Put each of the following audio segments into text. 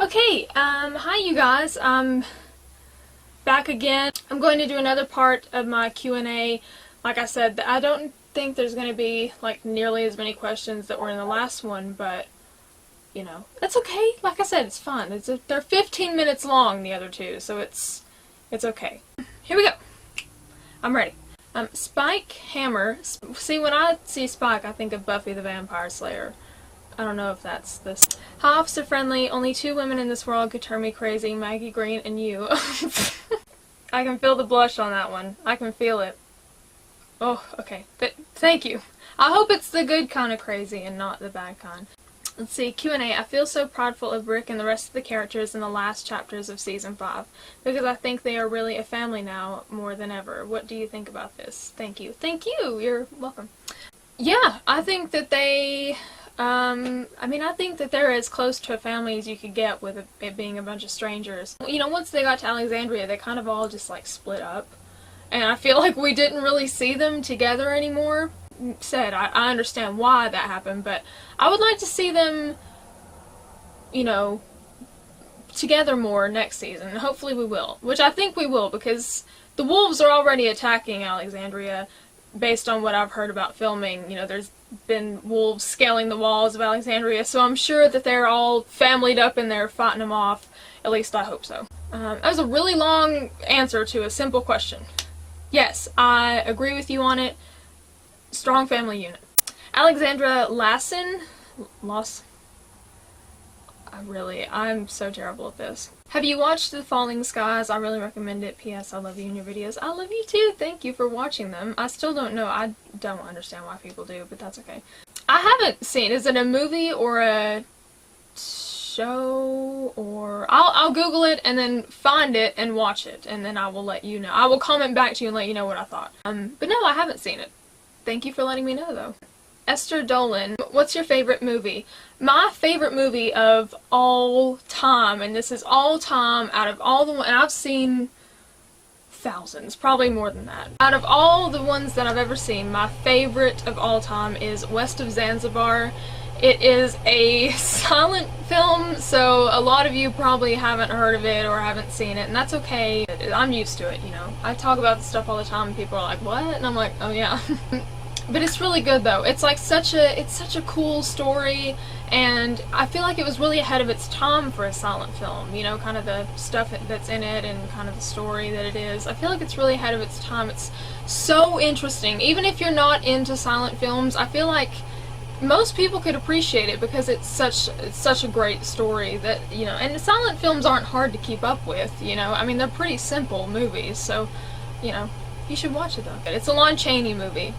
Okay, hi you guys. I'm back again. I'm going to do another part of my Q&A. Like I said, I don't think there's going to be like nearly as many questions that were in the last one, but you know, that's okay. Like I said, it's fun. They're 15 minutes long, the other two, so it's okay. Here we go. I'm ready. Spike Hammer. See, when I see Spike, I think of Buffy the Vampire Slayer. I don't know if that's this. Hi, Officer Friendly. Only two women in this world could turn me crazy, Maggie Green and you. I can feel the blush on that one. I can feel it. Oh, okay. But thank you. I hope it's the good kind of crazy and not the bad kind. Let's see, Q&A. I feel so prideful of Rick and the rest of the characters in the last chapters of Season 5, because I think they are really a family now more than ever. What do you think about this? Thank you. Thank you! You're welcome. Yeah, I think that they... I think that they're as close to a family as you could get with it being a bunch of strangers. You know, once they got to Alexandria, they kind of all just, like, split up. And I feel like we didn't really see them together anymore. I understand why that happened, but I would like to see them, you know, together more next season. And hopefully we will. Which I think we will, because the wolves are already attacking Alexandria. Based on what I've heard about filming, you know, there's been wolves scaling the walls of Alexandria, so I'm sure that they're all familyed up in there fighting them off. At least I hope so. That was a really long answer to a simple question. Yes, I agree with you on it. Strong family unit. Alexandra Lassen? I'm so terrible at this. Have you watched The Falling Skies? I really recommend it. P.S. I love you in your videos. I love you too. Thank you for watching them. I still don't know. I don't understand why people do, but that's okay. I haven't seen. Is it a movie or a show? Or I'll Google it and then find it and watch it, and then I will let you know. I will comment back to you and let you know what I thought. But no, I haven't seen it. Thank you for letting me know, though. Esther Dolan, what's your favorite movie? My favorite movie of all time, and this is all time, out of all the ones, and I've seen thousands, probably more than that. Out of all the ones that I've ever seen, my favorite of all time is West of Zanzibar. It is a silent film, so a lot of you probably haven't heard of it or haven't seen it, and that's okay. I'm used to it, you know. I talk about this stuff all the time, and people are like, what? And I'm like, oh yeah. But it's really good though. It's like such a cool story, and I feel like it was really ahead of its time for a silent film. You know, kind of the stuff that's in it and kind of the story that it is. I feel like it's really ahead of its time. It's so interesting. Even if you're not into silent films, I feel like most people could appreciate it because it's such a great story that, you know, and silent films aren't hard to keep up with, you know. I mean, they're pretty simple movies, so, you know, you should watch it though. It's a Lon Chaney movie.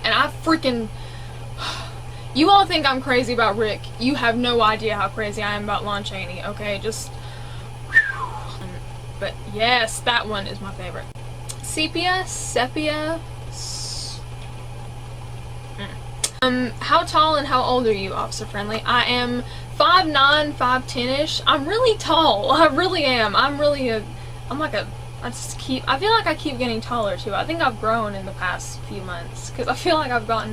And I freaking... You all think I'm crazy about Rick. You have no idea how crazy I am about Lon Chaney, okay? Just... But yes, that one is my favorite. Sepia? How tall and how old are you, Officer Friendly? I am 5'9", 5'10"-ish. I'm really tall. I really am. I feel like I keep getting taller too. I think I've grown in the past few months because I feel like I've gotten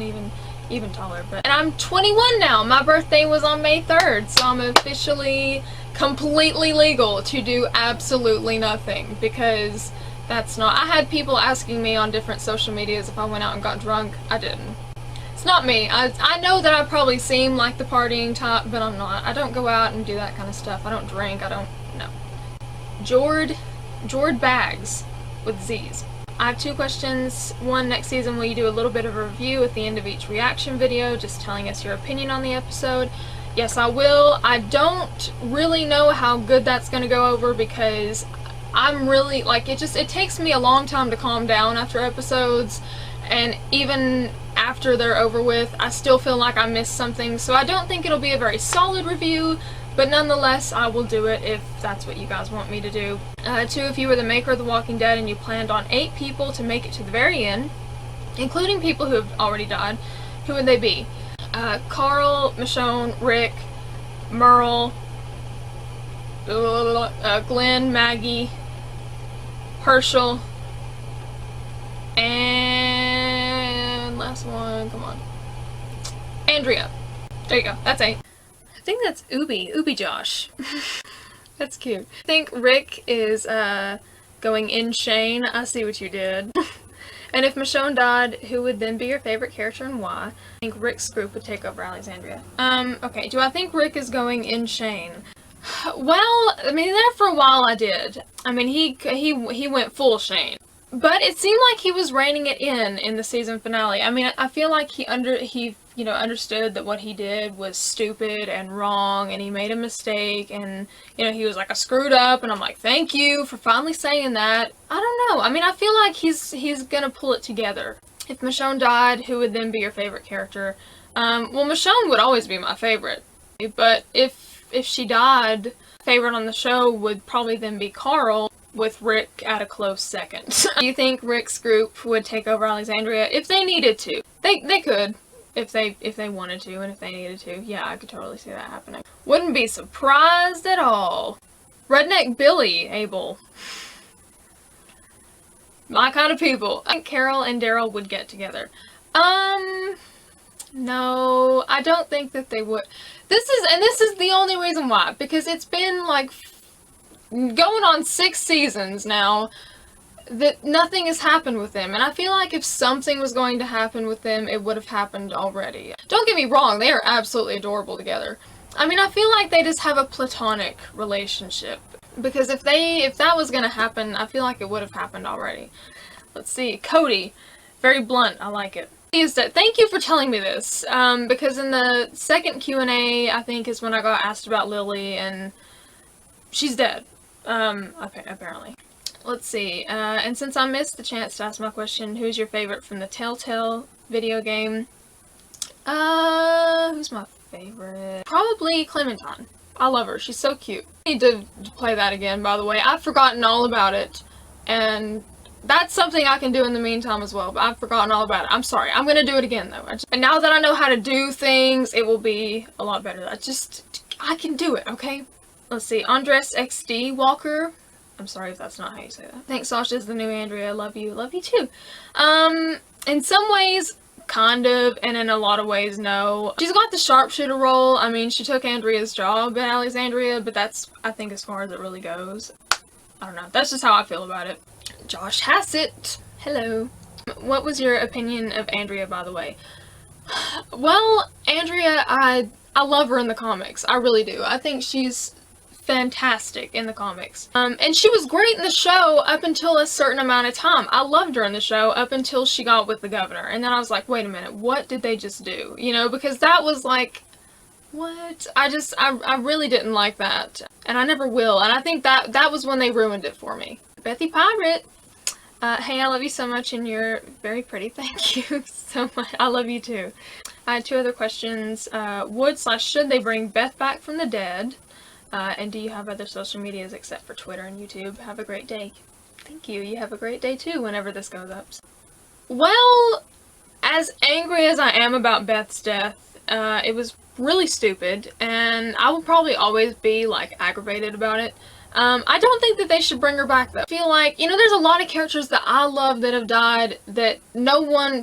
even taller. And I'm 21 now. My birthday was on May 3rd, so I'm officially completely legal to do absolutely nothing, because that's not... I had people asking me on different social medias if I went out and got drunk. I didn't. It's not me. I know that I probably seem like the partying type, but I'm not. I don't go out and do that kind of stuff. I don't drink. I don't... No. Jord Bags with Z's. I have two questions. One, next season will you do a little bit of a review at the end of each reaction video, just telling us your opinion on the episode? Yes, I will. I don't really know how good that's going to go over because I'm really, like, it takes me a long time to calm down after episodes, and even after they're over with, I still feel like I missed something, so I don't think it'll be a very solid review. But nonetheless, I will do it if that's what you guys want me to do. 2, if you were the maker of The Walking Dead and you planned on 8 people to make it to the very end, including people who have already died, who would they be? Carl, Michonne, Rick, Merle, Glenn, Maggie, Herschel, and last one, come on, Andrea. There you go, that's 8. think that's Ubi Josh. That's cute. I think Rick is going insane. I see what you did. And if Michonne died, who would then be your favorite character and why? I think Rick's group would take over Alexandria. Okay, do I think Rick is going insane? Well, I mean, there for a while I did. I mean, he went full Shane. But it seemed like he was reining it in the season finale. I mean, I feel like he understood that what he did was stupid and wrong, and he made a mistake, and, you know, he was like, I screwed up, and I'm like, thank you for finally saying that. I don't know. I mean, I feel like he's gonna pull it together. If Michonne died, who would then be your favorite character? Well, Michonne would always be my favorite. But if she died, favorite on the show would probably then be Carl, with Rick at a close second. Do you think Rick's group would take over Alexandria if they needed to? They could, if they wanted to and if they needed to. Yeah, I could totally see that happening. Wouldn't be surprised at all. Redneck Billy, Abel. My kind of people. I think Carol and Daryl would get together. No, I don't think that they would. This is the only reason why, because it's been like going on 6 seasons now that nothing has happened with them, and I feel like if something was going to happen with them, it would have happened already. Don't get me wrong, they are absolutely adorable together. I mean, I feel like they just have a platonic relationship, because if that was gonna happen, I feel like it would have happened already. Let's see, Cody, very blunt, I like it. Thank you for telling me this, because in the second Q&A, I think is when I got asked about Lily, and she's dead. Apparently. Let's see, and since I missed the chance to ask my question, who's your favorite from the Telltale video game? Who's my favorite? Probably Clementine. I love her. She's so cute. I need to play that again, by the way. I've forgotten all about it, and that's something I can do in the meantime as well, but I've forgotten all about it. I'm sorry. I'm gonna do it again, though. And now that I know how to do things, it will be a lot better. I can do it, okay? Let's see, Andres XD Walker. I'm sorry if that's not how you say that. I think Sasha's the new Andrea. Love you. Love you too. In some ways, kind of, and in a lot of ways, no. She's got the sharpshooter role. I mean, she took Andrea's job at Alexandria, but that's, I think, as far as it really goes. I don't know. That's just how I feel about it. Josh Hassett. Hello. What was your opinion of Andrea, by the way? Well, Andrea, I love her in the comics. I really do. I think she's fantastic in the comics. And she was great in the show up until a certain amount of time. I loved her in the show up until she got with the governor. And then I was like, wait a minute, what did they just do? You know, because that was like, what? I really didn't like that. And I never will. And I think that was when they ruined it for me. Bethy Pirate. Hey, I love you so much and you're very pretty. Thank you so much. I love you too. I had 2 other questions. Would/should they bring Beth back from the dead? And do you have other social medias except for Twitter and YouTube? Have a great day. Thank you. You have a great day too whenever this goes up. Well, as angry as I am about Beth's death, it was really stupid, and I will probably always be, like, aggravated about it. I don't think that they should bring her back, though. I feel like, you know, there's a lot of characters that I love that have died that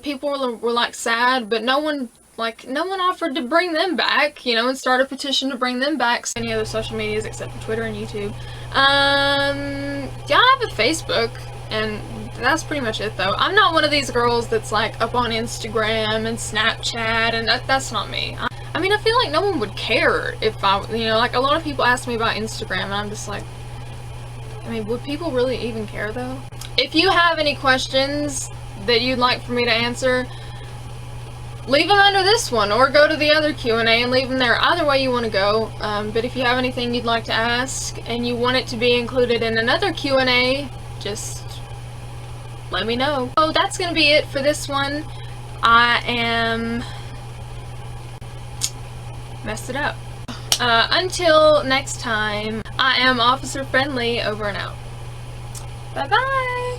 people were like, sad, but no one offered to bring them back, you know, and start a petition to bring them back. Any other social medias except for Twitter and YouTube. Yeah, I have a Facebook, and that's pretty much it, though. I'm not one of these girls that's, like, up on Instagram and Snapchat, and that's not me. I mean, I feel like no one would care if you know, like, a lot of people ask me about Instagram, and I'm just like, I mean, would people really even care, though? If you have any questions that you'd like for me to answer, leave them under this one, or go to the other Q&A and leave them there. Either way you want to go, but if you have anything you'd like to ask, and you want it to be included in another Q&A, just let me know. Oh, that's gonna be it for this one. Messed it up. Until next time, I am Officer Friendly, over and out. Bye-bye!